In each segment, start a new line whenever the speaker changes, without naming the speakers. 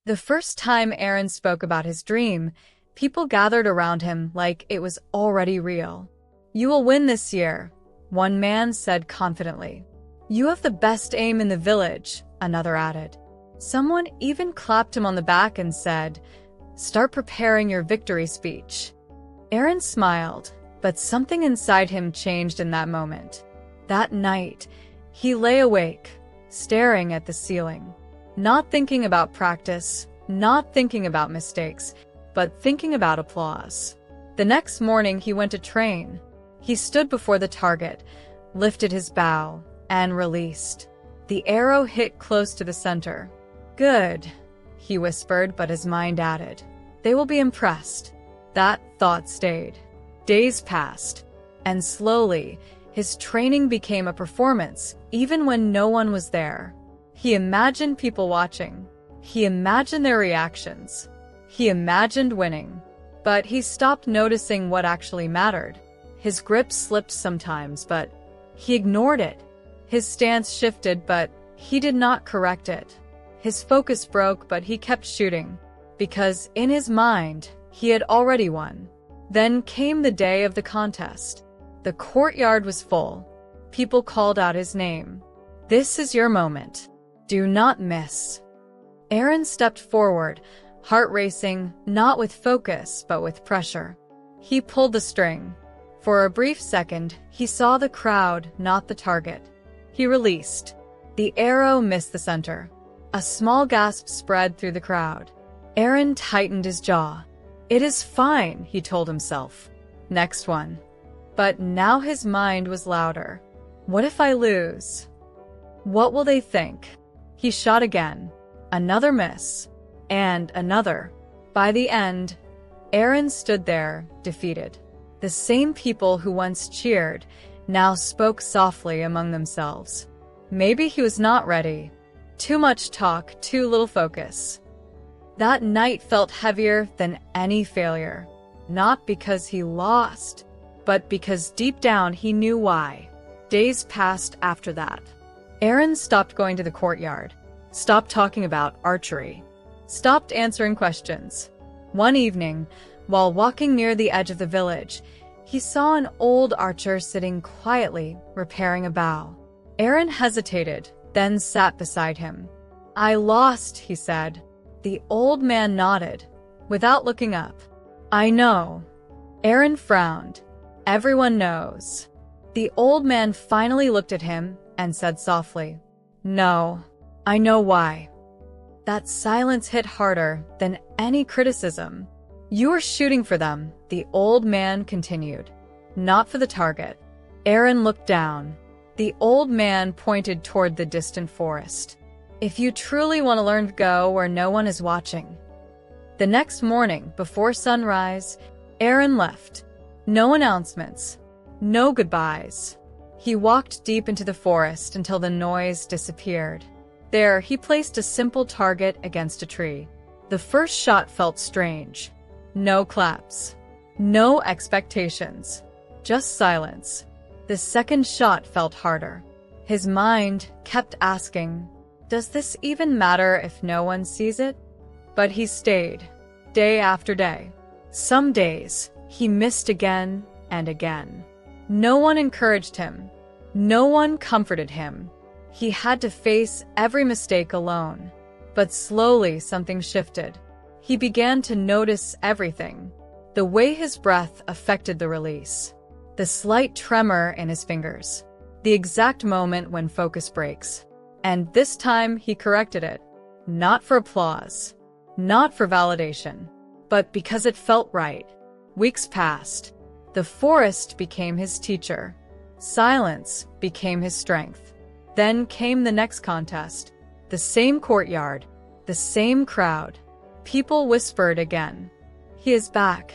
The first time Aaron spoke about his dream, people gathered around him like it was already real. "You will win this year," one man said confidently. "You have the best aim in the village," another added. Someone even clapped him on the back and said, "Start preparing your victory speech." Aaron smiled, but something inside him changed in that moment. That night, he lay awake, staring at the ceiling. Not thinking about practice, not thinking about mistakes, but thinking about applause. The next morning he went to train. He stood before the target, lifted his bow, and released. The arrow hit close to the center. "Good," he whispered, but his mind added, "They will be impressed." That thought stayed. Days passed, and slowly, his training became a performance, even when no one was there. He imagined people watching. He imagined their reactions. He imagined winning. But he stopped noticing what actually mattered. His grip slipped sometimes, but he ignored it. His stance shifted, but he did not correct it. His focus broke, but he kept shooting, because in his mind, he had already won. Then came the day of the contest. The courtyard was full. People called out his name. "This is your moment. Do not miss." Aaron stepped forward, heart racing, not with focus, but with pressure. He pulled the string. For a brief second, he saw the crowd, not the target. He released. The arrow missed the center. A small gasp spread through the crowd. Aaron tightened his jaw. "It is fine," he told himself. "Next one." But now his mind was louder. "What if I lose? What will they think?" He shot again. Another miss. And another. By the end, Aaron stood there, defeated. The same people who once cheered now spoke softly among themselves. Maybe he was not ready. Too much talk, too little focus. That night felt heavier than any failure. Not because he lost, but because deep down he knew why. Days passed after that. Aaron stopped going to the courtyard, stopped talking about archery, stopped answering questions. One evening, while walking near the edge of the village, he saw an old archer sitting quietly, repairing a bow. Aaron hesitated, then sat beside him. "I lost," he said. The old man nodded, without looking up. "I know." Aaron frowned. "Everyone knows." The old man finally looked at him and said softly, "No, I know why." That silence hit harder than any criticism. "You were shooting for them," the old man continued. "Not for the target." Aaron looked down. The old man pointed toward the distant forest. "If you truly want to learn, go where no one is watching." The next morning, before sunrise, Aaron left. No announcements. No goodbyes. He walked deep into the forest until the noise disappeared. There, he placed a simple target against a tree. The first shot felt strange. No claps. No expectations. Just silence. The second shot felt harder. His mind kept asking, "Does this even matter if no one sees it?" But he stayed, day after day. Some days, he missed again and again. No one encouraged him. No one comforted him. He had to face every mistake alone. But slowly something shifted. He began to notice everything. The way his breath affected the release. The slight tremor in his fingers. The exact moment when focus breaks. And this time he corrected it. Not for applause. Not for validation. But because it felt right. Weeks passed. The forest became his teacher. Silence became his strength. Then came the next contest. The same courtyard. The same crowd. People whispered again. "He is back."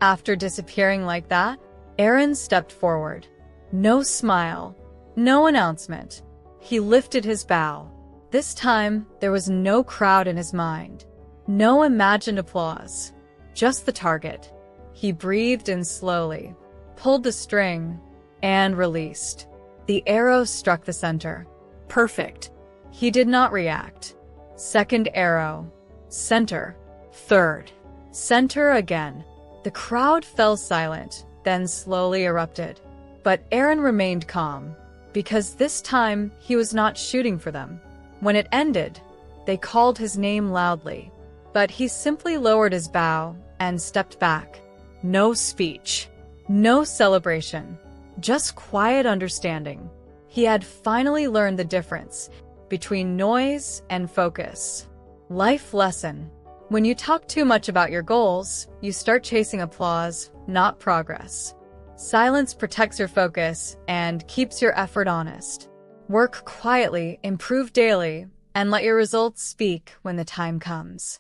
After disappearing like that, Aaron stepped forward. No smile. No announcement. He lifted his bow. This time, there was no crowd in his mind. No imagined applause. Just the target. He breathed in slowly, pulled the string, and released. The arrow struck the center. Perfect. He did not react. Second arrow. Center. Third. Center again. The crowd fell silent, then slowly erupted. But Aaron remained calm, because this time he was not shooting for them. When it ended, they called his name loudly, but he simply lowered his bow and stepped back. No speech, no celebration, just quiet understanding. He had finally learned the difference between noise and focus. Life lesson. When you talk too much about your goals, you start chasing applause, not progress. Silence protects your focus and keeps your effort honest. Work quietly, improve daily, and let your results speak when the time comes.